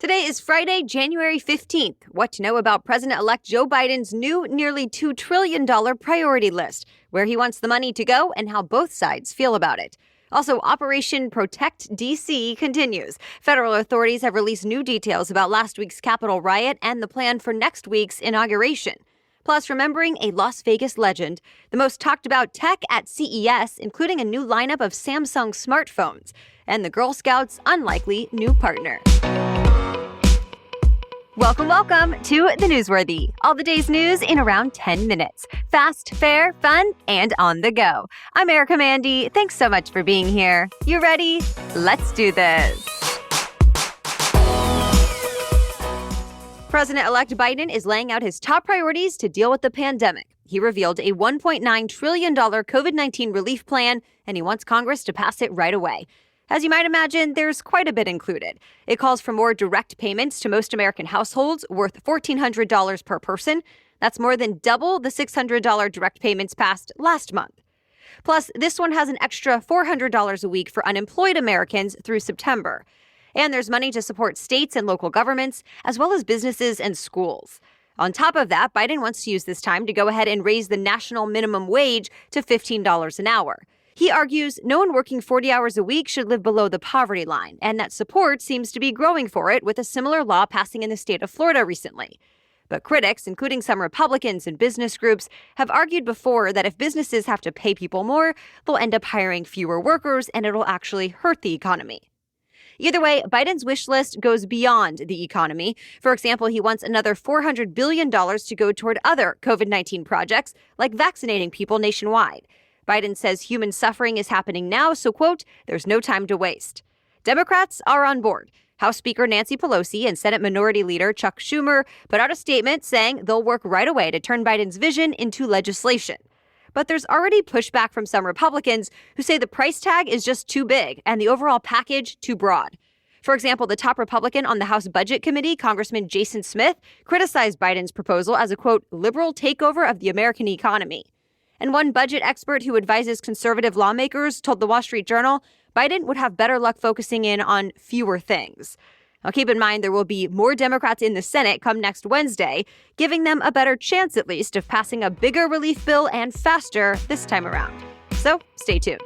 Today is Friday, January 15th. What to know about President-elect Joe Biden's new nearly $2 trillion priority list, where he wants the money to go, and how both sides feel about it. Also, Operation Protect D.C. continues. Federal authorities have released new details about last week's Capitol riot and the plan for next week's inauguration. Plus, remembering a Las Vegas legend, the most talked about tech at CES, including a new lineup of Samsung smartphones, and the Girl Scouts' unlikely new partner. Welcome to The Newsworthy. All the day's news in around 10 minutes. Fast, fair, fun, and on the go. I'm Erica Mandy. Thanks so much for being here. You ready? Let's do this. President-elect Biden is laying out his top priorities to deal with the pandemic. He revealed a $1.9 trillion COVID-19 relief plan, and he wants Congress to pass it right away. As you might imagine, there's quite a bit included. It calls for more direct payments to most American households worth $1,400 per person. That's more than double the $600 direct payments passed last month. Plus, this one has an extra $400 a week for unemployed Americans through September. And there's money to support states and local governments, as well as businesses and schools. On top of that, Biden wants to use this time to go ahead and raise the national minimum wage to $15 an hour. He argues no one working 40 hours a week should live below the poverty line, and that support seems to be growing for it with a similar law passing in the state of Florida recently. But critics, including some Republicans and business groups, have argued before that if businesses have to pay people more, they'll end up hiring fewer workers and it'll actually hurt the economy. Either way, Biden's wish list goes beyond the economy. For example, he wants another $400 billion to go toward other COVID-19 projects, like vaccinating people nationwide. Biden says human suffering is happening now, so, quote, there's no time to waste. Democrats are on board. House Speaker Nancy Pelosi and Senate Minority Leader Chuck Schumer put out a statement saying they'll work right away to turn Biden's vision into legislation. But there's already pushback from some Republicans who say the price tag is just too big and the overall package too broad. For example, the top Republican on the House Budget Committee, Congressman Jason Smith, criticized Biden's proposal as a, quote, liberal takeover of the American economy. And one budget expert who advises conservative lawmakers told the Wall Street Journal Biden would have better luck focusing in on fewer things. Now, keep in mind there will be more Democrats in the Senate come next Wednesday, giving them a better chance, at least, of passing a bigger relief bill and faster this time around. So stay tuned.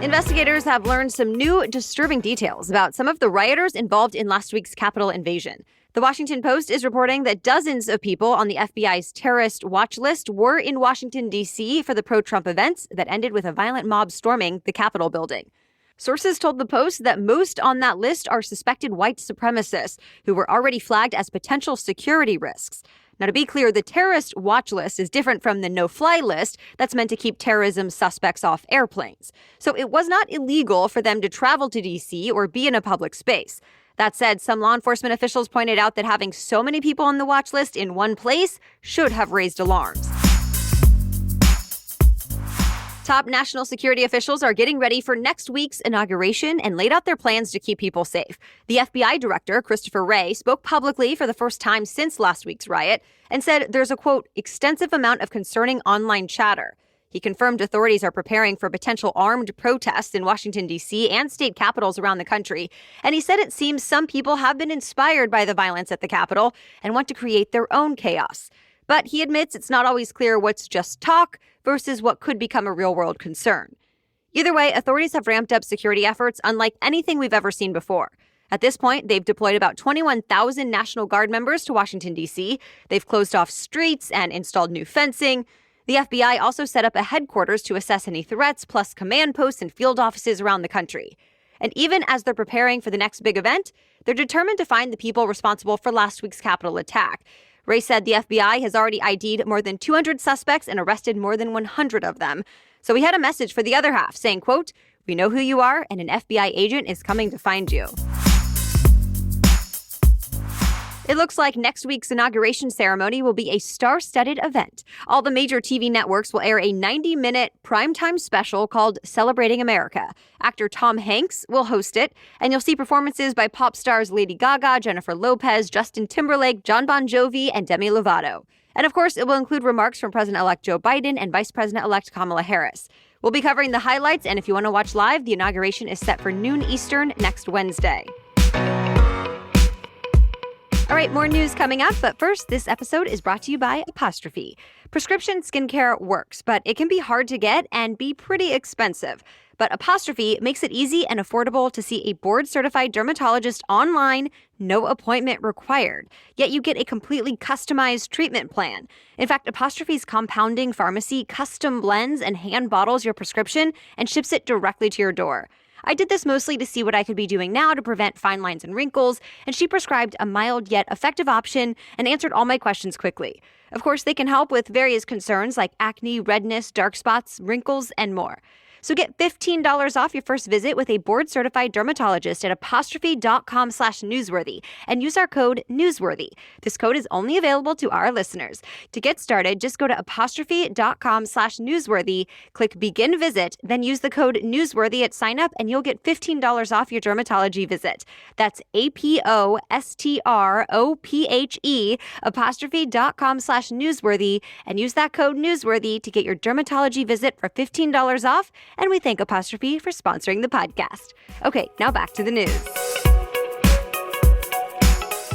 Investigators have learned some new disturbing details about some of the rioters involved in last week's Capitol invasion. The Washington Post is reporting that dozens of people on the FBI's terrorist watch list were in Washington, D.C. for the pro-Trump events that ended with a violent mob storming the Capitol building. Sources told the Post that most on that list are suspected white supremacists who were already flagged as potential security risks. Now, to be clear, the terrorist watch list is different from the no-fly list that's meant to keep terrorism suspects off airplanes. So it was not illegal for them to travel to D.C. or be in a public space. That said, some law enforcement officials pointed out that having so many people on the watch list in one place should have raised alarms. Top national security officials are getting ready for next week's inauguration and laid out their plans to keep people safe. The FBI director, Christopher Wray, spoke publicly for the first time since last week's riot and said there's a, quote, extensive amount of concerning online chatter. He confirmed authorities are preparing for potential armed protests in Washington, D.C. and state capitals around the country. And he said it seems some people have been inspired by the violence at the Capitol and want to create their own chaos. But he admits it's not always clear what's just talk versus what could become a real-world concern. Either way, authorities have ramped up security efforts unlike anything we've ever seen before. At this point, they've deployed about 21,000 National Guard members to Washington, D.C. They've closed off streets and installed new fencing. The FBI also set up a headquarters to assess any threats, plus command posts and field offices around the country. And even as they're preparing for the next big event, they're determined to find the people responsible for last week's Capitol attack. Wray said the FBI has already ID'd more than 200 suspects and arrested more than 100 of them. So he had a message for the other half saying, quote, we know who you are and an FBI agent is coming to find you. It looks like next week's inauguration ceremony will be a star-studded event. All the major TV networks will air a 90-minute primetime special called Celebrating America. Actor Tom Hanks will host it, and you'll see performances by pop stars Lady Gaga, Jennifer Lopez, Justin Timberlake, Jon Bon Jovi, and Demi Lovato. And of course, it will include remarks from President-elect Joe Biden and Vice President-elect Kamala Harris. We'll be covering the highlights, and if you want to watch live, the inauguration is set for noon Eastern next Wednesday. All right, more news coming up, but first, this episode is brought to you by Apostrophe. Prescription skincare works, but it can be hard to get and be pretty expensive. But Apostrophe makes it easy and affordable to see a board-certified dermatologist online, no appointment required. Yet you get a completely customized treatment plan. In fact, Apostrophe's compounding pharmacy custom blends and hand bottles your prescription and ships it directly to your door. I did this mostly to see what I could be doing now to prevent fine lines and wrinkles, and she prescribed a mild yet effective option and answered all my questions quickly. Of course, they can help with various concerns like acne, redness, dark spots, wrinkles, and more. So get $15 off your first visit with a board-certified dermatologist at apostrophe.com/newsworthy and use our code newsworthy. This code is only available to our listeners. To get started, just go to apostrophe.com/newsworthy, click begin visit, then use the code newsworthy at sign up and you'll get $15 off your dermatology visit. That's APOSTROPHE, apostrophe.com/newsworthy, and use that code newsworthy to get your dermatology visit for $15 off. And we thank Apostrophe for sponsoring the podcast. Okay, now back to the news.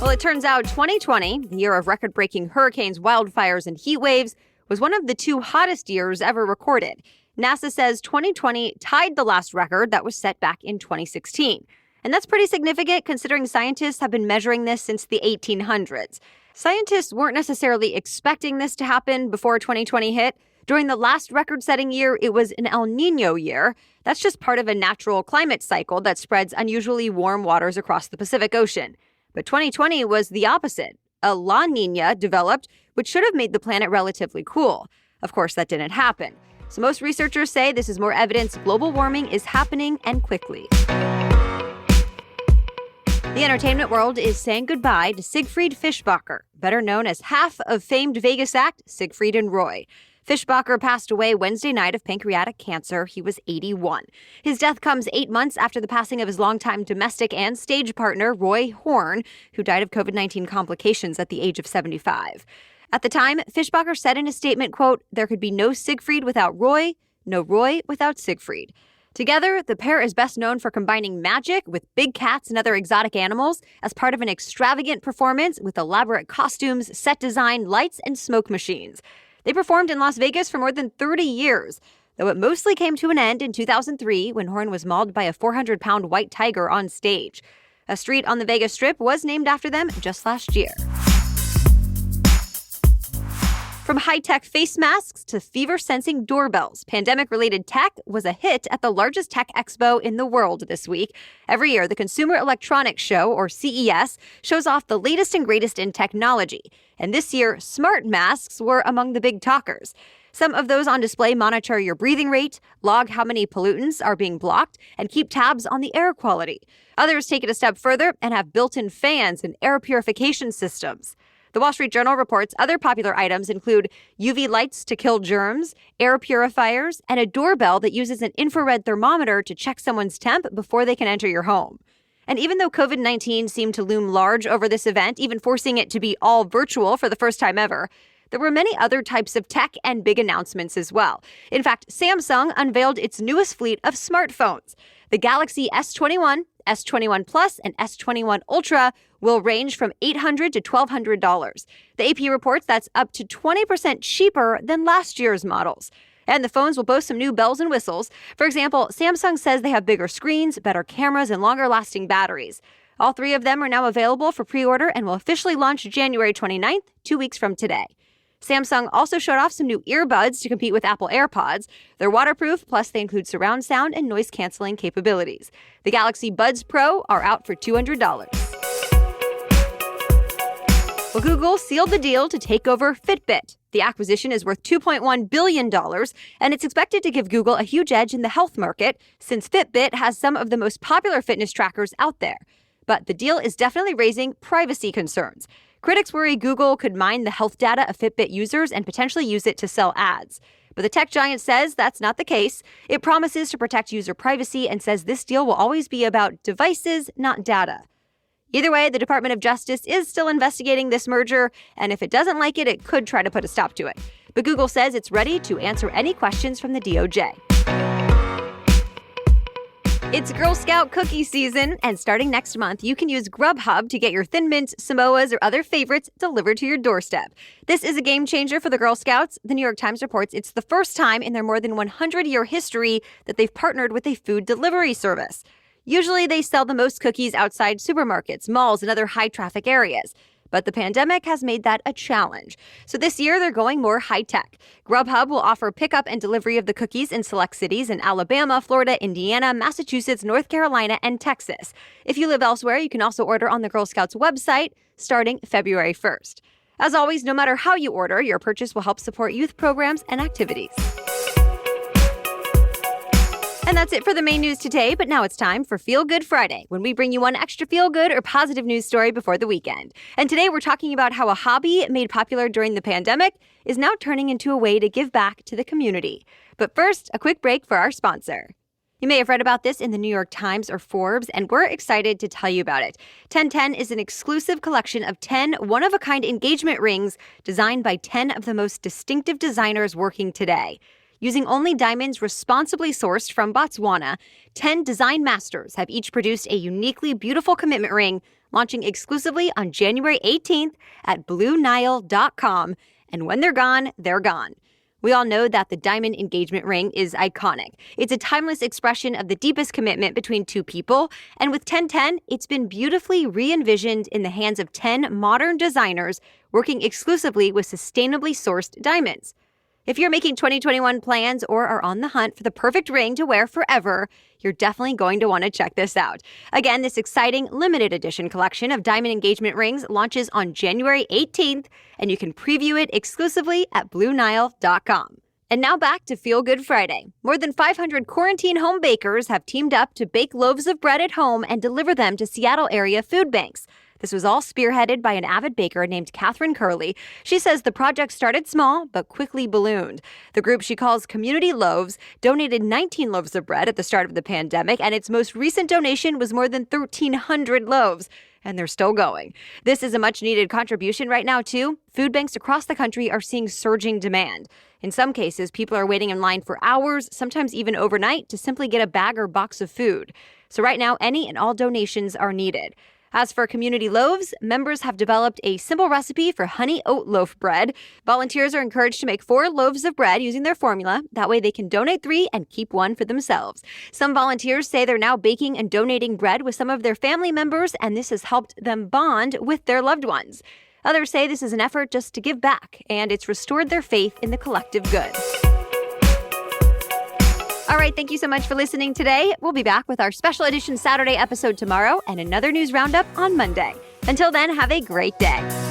Well, it turns out 2020, the year of record-breaking hurricanes, wildfires, and heat waves, was one of the 2 hottest years ever recorded. NASA says 2020 tied the last record that was set back in 2016. And that's pretty significant considering scientists have been measuring this since the 1800s. Scientists weren't necessarily expecting this to happen before 2020 hit. During the last record-setting year, it was an El Niño year. That's just part of a natural climate cycle that spreads unusually warm waters across the Pacific Ocean. But 2020 was the opposite. A La Niña developed, which should have made the planet relatively cool. Of course, that didn't happen. So most researchers say this is more evidence global warming is happening and quickly. The entertainment world is saying goodbye to Siegfried Fischbacher, better known as half of famed Vegas act Siegfried and Roy. Fischbacher passed away Wednesday night of pancreatic cancer. He was 81. His death comes 8 months after the passing of his longtime domestic and stage partner, Roy Horn, who died of COVID-19 complications at the age of 75. At the time, Fischbacher said in a statement, quote, "There could be no Siegfried without Roy, no Roy without Siegfried." Together, the pair is best known for combining magic with big cats and other exotic animals as part of an extravagant performance with elaborate costumes, set design, lights, and smoke machines. They performed in Las Vegas for more than 30 years, though it mostly came to an end in 2003 when Horn was mauled by a 400-pound white tiger on stage. A street on the Vegas Strip was named after them just last year. From high-tech face masks to fever-sensing doorbells, pandemic-related tech was a hit at the largest tech expo in the world this week. Every year, the Consumer Electronics Show, or CES, shows off the latest and greatest in technology. And this year, smart masks were among the big talkers. Some of those on display monitor your breathing rate, log how many pollutants are being blocked, and keep tabs on the air quality. Others take it a step further and have built-in fans and air purification systems. The Wall Street Journal reports other popular items include UV lights to kill germs, air purifiers, and a doorbell that uses an infrared thermometer to check someone's temp before they can enter your home. And even though COVID-19 seemed to loom large over this event, even forcing it to be all virtual for the first time ever, there were many other types of tech and big announcements as well. In fact, Samsung unveiled its newest fleet of smartphones. The Galaxy S21, S21 Plus, and S21 Ultra will range from $800 to $1,200. The AP reports that's up to 20% cheaper than last year's models. And the phones will boast some new bells and whistles. For example, Samsung says they have bigger screens, better cameras, and longer-lasting batteries. All 3 of them are now available for pre-order and will officially launch January 29th, 2 weeks from today. Samsung also showed off some new earbuds to compete with Apple AirPods. They're waterproof, plus they include surround sound and noise-canceling capabilities. The Galaxy Buds Pro are out for $200. Well, Google sealed the deal to take over Fitbit. The acquisition is worth $2.1 billion, and it's expected to give Google a huge edge in the health market, since Fitbit has some of the most popular fitness trackers out there. But the deal is definitely raising privacy concerns. Critics worry Google could mine the health data of Fitbit users and potentially use it to sell ads. But the tech giant says that's not the case. It promises to protect user privacy and says this deal will always be about devices, not data. Either way, the Department of Justice is still investigating this merger, and if it doesn't like it, it could try to put a stop to it. But Google says it's ready to answer any questions from the DOJ. It's Girl Scout cookie season, and starting next month, you can use Grubhub to get your Thin Mints, Samoas, or other favorites delivered to your doorstep. This is a game changer for the Girl Scouts. The New York Times reports it's the first time in their more than 100-year history that they've partnered with a food delivery service. Usually, they sell the most cookies outside supermarkets, malls, and other high-traffic areas. But the pandemic has made that a challenge. So this year, they're going more high-tech. Grubhub will offer pickup and delivery of the cookies in select cities in Alabama, Florida, Indiana, Massachusetts, North Carolina, and Texas. If you live elsewhere, you can also order on the Girl Scouts website starting February 1st. As always, no matter how you order, your purchase will help support youth programs and activities. And that's it for the main news today, but now it's time for Feel Good Friday, when we bring you one extra feel-good or positive news story before the weekend. And today we're talking about how a hobby made popular during the pandemic is now turning into a way to give back to the community. But first, a quick break for our sponsor. You may have read about this in the New York Times or Forbes, and we're excited to tell you about it. 1010 is an exclusive collection of 10 one-of-a-kind engagement rings designed by 10 of the most distinctive designers working today. Using only diamonds responsibly sourced from Botswana, 10 design masters have each produced a uniquely beautiful commitment ring, launching exclusively on January 18th at BlueNile.com. And when they're gone, they're gone. We all know that the diamond engagement ring is iconic. It's a timeless expression of the deepest commitment between two people. And with 1010, it's been beautifully re-envisioned in the hands of 10 modern designers working exclusively with sustainably sourced diamonds. If you're making 2021 plans or are on the hunt for the perfect ring to wear forever, you're definitely going to want to check this out. Again, this exciting limited edition collection of diamond engagement rings launches on January 18th, and you can preview it exclusively at BlueNile.com. And now back to Feel Good Friday. More than 500 quarantine home bakers have teamed up to bake loaves of bread at home and deliver them to Seattle area food banks. This was all spearheaded by an avid baker named Catherine Curley. She says the project started small, but quickly ballooned. The group she calls Community Loaves donated 19 loaves of bread at the start of the pandemic, and its most recent donation was more than 1,300 loaves. And they're still going. This is a much-needed contribution right now, too. Food banks across the country are seeing surging demand. In some cases, people are waiting in line for hours, sometimes even overnight, to simply get a bag or box of food. So right now, any and all donations are needed. As for Community Loaves, members have developed a simple recipe for honey oat loaf bread. Volunteers are encouraged to make 4 loaves of bread using their formula. That way they can donate 3 and keep 1 for themselves. Some volunteers say they're now baking and donating bread with some of their family members, and this has helped them bond with their loved ones. Others say this is an effort just to give back, and it's restored their faith in the collective good. All right, thank you so much for listening today. We'll be back with our special edition Saturday episode tomorrow and another news roundup on Monday. Until then, have a great day.